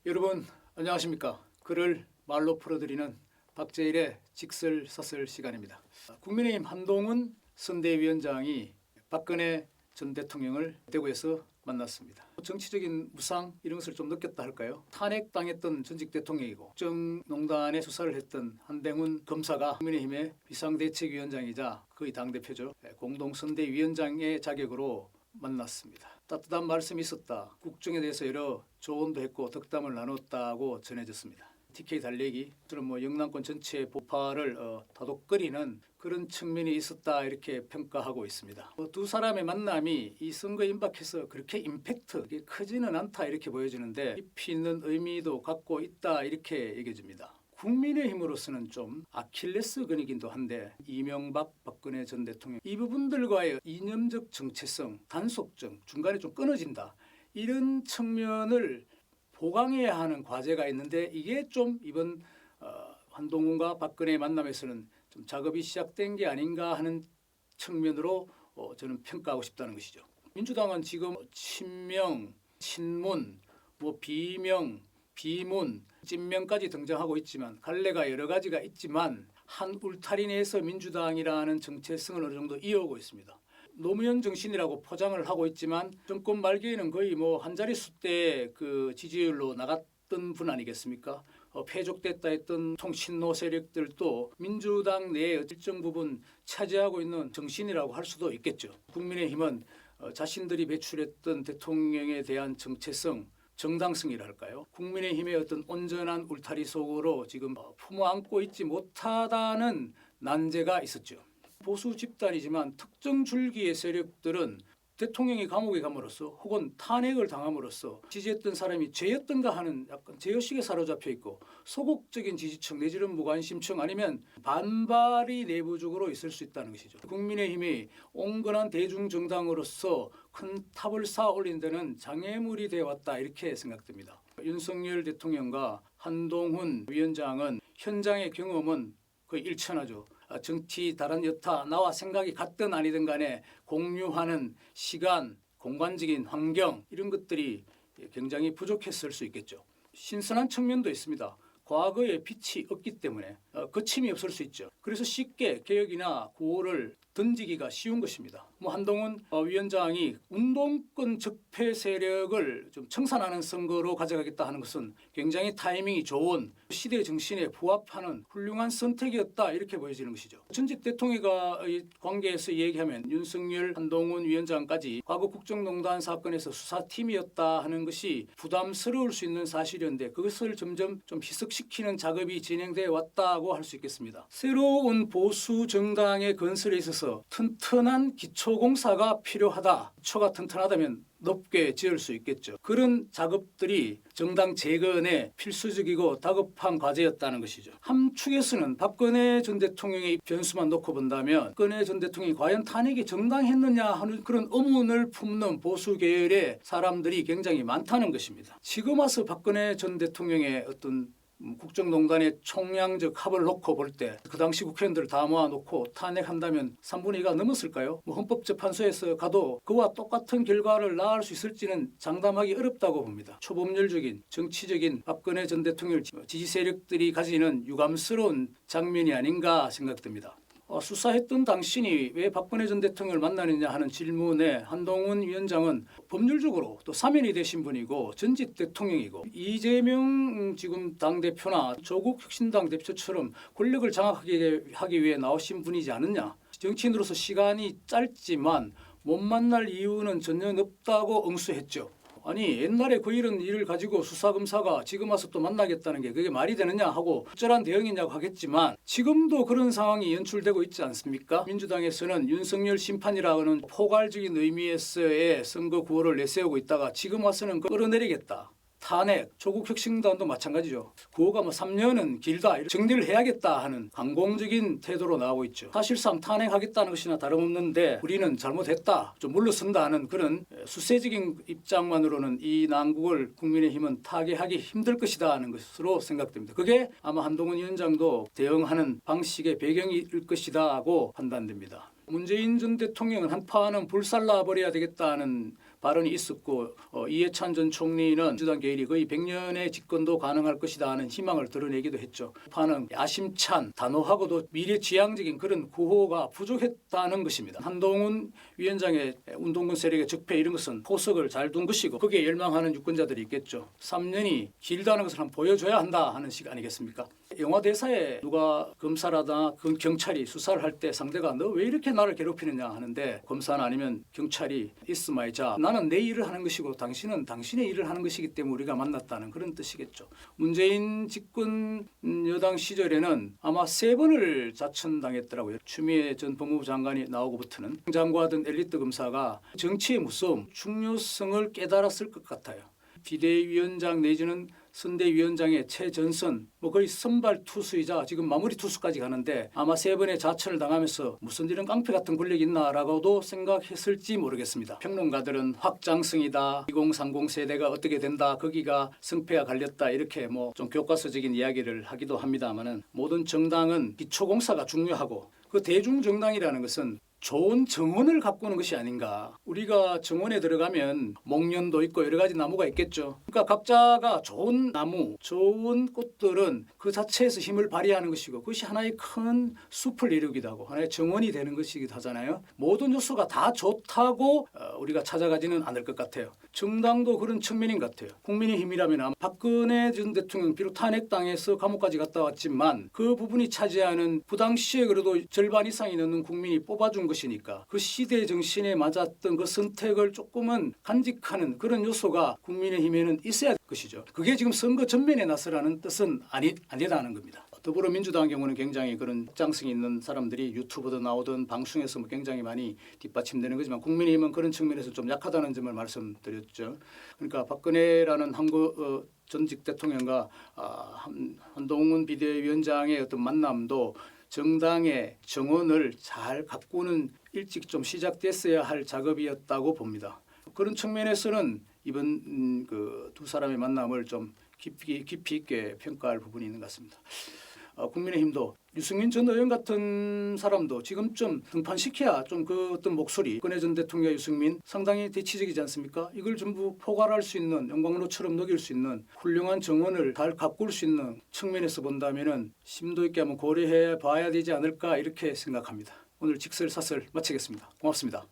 여러분 안녕하십니까. 글을 말로 풀어드리는 박재일의 직설사설 시간입니다. 국민의힘 한동훈 선대위원장이 박근혜 전 대통령을 대구에서 만났습니다. 정치적인 무상 이런 것을 좀 느꼈다 할까요? 탄핵당했던 전직 대통령이고 국정농단의 수사를 했던 한동훈 검사가 국민의힘의 비상대책위원장이자 거의 당대표죠. 공동선대위원장의 자격으로 만났습니다. 따뜻한 말씀이 있었다. 국정에 대해서 여러 조언도 했고 덕담을 나눴다고 전해졌습니다. TK 달래기 저는 영남권 전체의 보파를 다독거리는 그런 측면이 있었다 이렇게 평가하고 있습니다. 두 사람의 만남이 이 선거에 임박해서 그렇게 임팩트 크지는 않다 이렇게 보여지는데 깊이 있는 의미도 갖고 있다 이렇게 얘기해집니다. 국민의힘으로서는 좀 아킬레스건이기도 한데 이명박 박근혜 전 대통령 이 부분들과의 이념적 정체성 단속점 중간에 좀 끊어진다 이런 측면을 보강해야 하는 과제가 있는데 이게 좀 이번 한동훈과 박근혜의 만남에서는 좀 작업이 시작된 게 아닌가 하는 측면으로 저는 평가하고 싶다는 것이죠. 민주당은 지금 친명, 친문, 비명, 비문, 찐명까지 등장하고 있지만 갈래가 여러 가지가 있지만 한 울타리 내에서 민주당이라는 정체성을 어느 정도 이어오고 있습니다. 노무현 정신이라고 포장을 하고 있지만 정권 말기에는 거의 한 자릿수 대 그 지지율로 나갔던 분 아니겠습니까? 폐족됐다 했던 통신노 세력들도 민주당 내에 일정 부분 차지하고 있는 정신이라고 할 수도 있겠죠. 국민의힘은 자신들이 배출했던 대통령에 대한 정체성 정당성이랄까요? 국민의힘의 어떤 온전한 울타리 속으로 지금 품어안고 있지 못하다는 난제가 있었죠. 보수 집단이지만 특정 줄기의 세력들은 대통령이 감옥에 감으로써 혹은 탄핵을 당함으로써 지지했던 사람이 죄였던가 하는 약간 죄의식에 사로잡혀 있고 소극적인 지지층 내지는 무관심층 아니면 반발이 내부적으로 있을 수 있다는 것이죠. 국민의힘이 온건한 대중정당으로서 큰 탑을 쌓아 올린 데는 장애물이 되어 왔다 이렇게 생각됩니다. 윤석열 대통령과 한동훈 위원장은 현장의 경험은 거의 일천하죠. 정치 다른 여타 나와 생각이 같든 아니든 간에 공유하는 시간, 공간적인 환경 이런 것들이 굉장히 부족했을 수 있겠죠. 신선한 측면도 있습니다. 과거에 빛이 없기 때문에 거침이 없을 수 있죠. 그래서 쉽게 개혁이나 구호를 던지기가 쉬운 것입니다. 한동훈 위원장이 운동권 적폐 세력을 좀 청산하는 선거로 가져가겠다 하는 것은 굉장히 타이밍이 좋은 시대 정신에 부합하는 훌륭한 선택이었다 이렇게 보여지는 것이죠. 전직 대통령과 관계에서 얘기하면 윤석열, 한동훈 위원장까지 과거 국정농단 사건에서 수사팀이었다 하는 것이 부담스러울 수 있는 사실이었는데 그것을 점점 좀 희석시키는 작업이 진행되어 왔다고 할 수 있겠습니다. 새로운 보수 정당의 건설에 있어서 튼튼한 기초공사가 필요하다. 기초가 튼튼하다면 높게 지을 수 있겠죠. 그런 작업들이 정당 재건에 필수적이고 다급한 과제였다는 것이죠. 함축에서는 박근혜 전 대통령의 변수만 놓고 본다면 박근혜 전 대통령이 과연 탄핵이 정당했느냐 하는 그런 의문을 품는 보수 계열의 사람들이 굉장히 많다는 것입니다. 지금 와서 박근혜 전 대통령의 어떤 국정농단의 총량적 합을 놓고 볼 때 그 당시 국회의원들을 다 모아놓고 탄핵한다면 3분의 2가 넘었을까요? 헌법재판소에서 가도 그와 똑같은 결과를 낳을 수 있을지는 장담하기 어렵다고 봅니다. 초법률적인 정치적인 박근혜 전 대통령 지지 세력들이 가지는 유감스러운 장면이 아닌가 생각됩니다. 수사했던 당신이 왜 박근혜 전 대통령을 만나느냐 하는 질문에 한동훈 위원장은 법률적으로 또 사면이 되신 분이고 전직 대통령이고 이재명 지금 당대표나 조국 혁신당 대표처럼 권력을 장악하기 위해 나오신 분이지 않느냐. 정치인으로서 시간이 짧지만 못 만날 이유는 전혀 없다고 응수했죠. 아니 옛날에 이런 일을 가지고 수사검사가 지금 와서 또 만나겠다는 게 그게 말이 되느냐 하고 적절한 대응이냐고 하겠지만 지금도 그런 상황이 연출되고 있지 않습니까? 민주당에서는 윤석열 심판이라는 포괄적인 의미에서의 선거 구호를 내세우고 있다가 지금 와서는 끌어내리겠다. 탄핵, 조국 혁신단도 마찬가지죠. 구호가 3년은 길다. 정리를 해야겠다 하는 강공적인 태도로 나오고 있죠. 사실상 탄핵하겠다는 것이나 다름없는데 우리는 잘못했다. 좀 물러선다 하는 그런 수세적인 입장만으로는 이 난국을 국민의힘은 타개하기 힘들 것이다 하는 것으로 생각됩니다. 그게 아마 한동훈 위원장도 대응하는 방식의 배경일 것이다 하고 판단됩니다. 문재인 전 대통령은 한파는 불살라 버려야 되겠다는 발언이 있었고 이해찬 전 총리는 민주당 계열이 거의 100년의 집권도 가능할 것이다 하는 희망을 드러내기도 했죠. 파는 야심찬 단호하고도 미래지향적인 그런 구호가 부족했다는 것입니다. 한동훈 위원장의 운동권 세력의 적폐 이런 것은 포석을 잘 둔 것이고 거기에 열망하는 유권자들이 있겠죠. 3년이 길다는 것을 한번 보여줘야 한다 하는 식 아니겠습니까? 영화 대사에 누가 검사라다 경찰이 수사를 할 때 상대가 너 왜 이렇게 나를 괴롭히느냐 하는데 검사는 아니면 경찰이 It's my job. 나는 내 일을 하는 것이고 당신은 당신의 일을 하는 것이기 때문에 우리가 만났다는 그런 뜻이겠죠. 문재인 집권 여당 시절에는 아마 3번을 자천당했더라고요. 추미애 전 법무부 장관이 나오고부터는 장관하던 엘리트 검사가 정치의 무서움, 중요성을 깨달았을 것 같아요. 비대위원장 내지는 선대위원장의 최전선 거의 선발 투수이자 지금 마무리 투수까지 가는데 아마 3번의 자천을 당하면서 무슨 이런 깡패 같은 권력이 있나라고도 생각했을지 모르겠습니다. 평론가들은 확장성이다. 2030 세대가 어떻게 된다. 거기가 성패가 갈렸다. 이렇게 좀 교과서적인 이야기를 하기도 합니다마는 모든 정당은 기초공사가 중요하고 그 대중정당이라는 것은 좋은 정원을 가꾸는 것이 아닌가. 우리가 정원에 들어가면 목련도 있고 여러 가지 나무가 있겠죠. 그러니까 각자가 좋은 나무, 좋은 꽃들은 그 자체에서 힘을 발휘하는 것이고 그것이 하나의 큰 숲을 이루기도 하고 하나의 정원이 되는 것이기도 하잖아요. 모든 요소가 다 좋다고 우리가 찾아가지는 않을 것 같아요. 정당도 그런 측면인 것 같아요. 국민의힘이라면 아마 박근혜 전 대통령 비록 탄핵당해서 감옥까지 갔다 왔지만 그 부분이 차지하는 그 당시에 그래도 절반 이상이 넘는 국민이 뽑아준 것이니까 그 시대 정신에 맞았던 그 선택을 조금은 간직하는 그런 요소가 국민의힘에는 있어야 될 것이죠. 그게 지금 선거 전면에 나서라는 뜻은 아니다는 겁니다. 더불어민주당 경우는 굉장히 그런 확장성이 있는 사람들이 유튜브도 나오든 방송에서 굉장히 많이 뒷받침되는 거지만 국민의힘은 그런 측면에서 좀 약하다는 점을 말씀드렸죠. 그러니까 박근혜라는 전직 대통령과 한동훈 비대위원장의 어떤 만남도 정당의 정원을 잘 가꾸는 일찍 좀 시작됐어야 할 작업이었다고 봅니다. 그런 측면에서는 이번 그 두 사람의 만남을 좀 깊이 있게 평가할 부분이 있는 것 같습니다. 국민의힘도 유승민 전 의원 같은 사람도 지금쯤 등판시켜야 좀 그 어떤 목소리, 박근혜 전 대통령 유승민 상당히 대치적이지 않습니까? 이걸 전부 포괄할 수 있는 영광로처럼 녹일 수 있는 훌륭한 정원을 잘 가꿀 수 있는 측면에서 본다면은 심도 있게 한번 고려해 봐야 되지 않을까 이렇게 생각합니다. 오늘 직설사설 마치겠습니다. 고맙습니다.